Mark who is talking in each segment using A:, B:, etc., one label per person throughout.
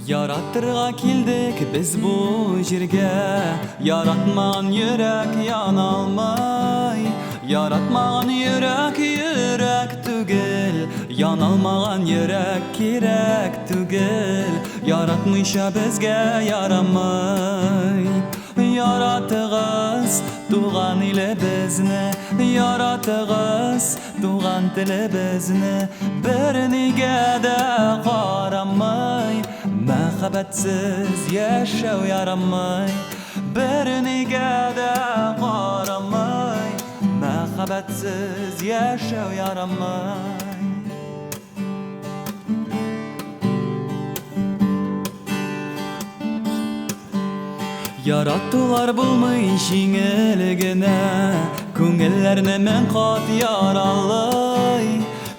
A: Yarattırga kildik biz bu jirge, yaratmagan yürek yanalmay. Yaratmagan yürek yürek tügel, yanalmagan yürek kirek tügel. Yaratmışa bizge yaramay. Yaratığız tuğan ile bizne, yaratığız tuğan tile bizne. Biriniga da qaramay, mehabetsiz yaşav yaramay. Biriniga da qaramay, mehabetsiz yaşav yaramay. Yarattılar bulmuş şiңeligine, köngüllerine men qat yaralay.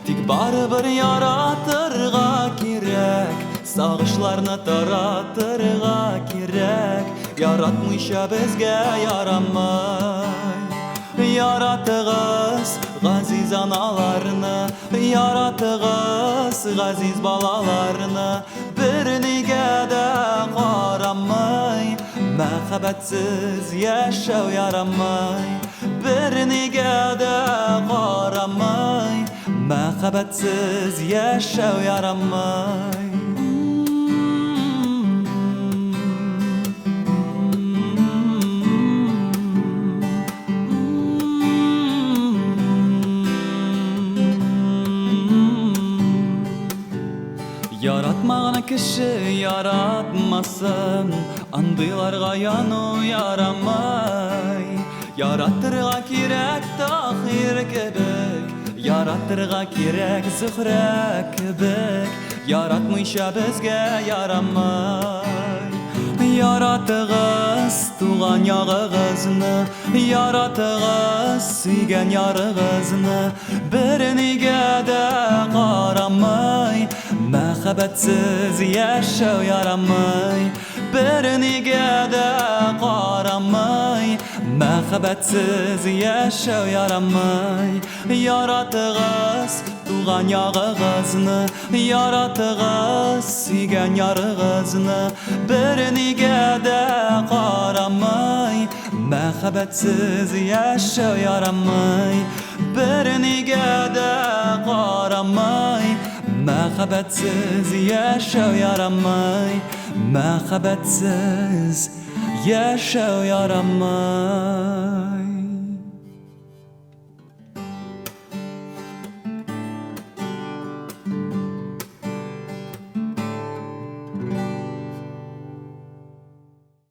A: Tik baribir yaratırga kirek, sağışlarını taratırga kirek. Yaratmışa bizge yaramay. Yaratığız gaziz analarını, yaratığız gaziz balalarını. Biriniga da qaramay, mehabetsiz yaşav yaramay. Biriniga da qaramay, mehabetsiz yaşav yaramay. Yaratmagan kişi yaratmasın, andılarga yanu yaramay. Yarattırga kirek tahir kebek, yarattırga kirek zıhrek kebek. Yaratmışa bizge yaramay. Yaratığız tuğan yağığızını, yaratığız suygen yarığızını. Biriniga da qaramay, mehabetsiz yaşav yaramay. Biriniga da qaramay, mehabetsiz yaşav yaramay. Yaratığız tuğan yağığızını, yaratığız suygen yarığızını. Biriniga da qaramay, mehabetsiz yaşav yaramay. Biriniga da qaramay, mehabetsiz yaşav yaramay. Mehabetsiz yaşav yaramay.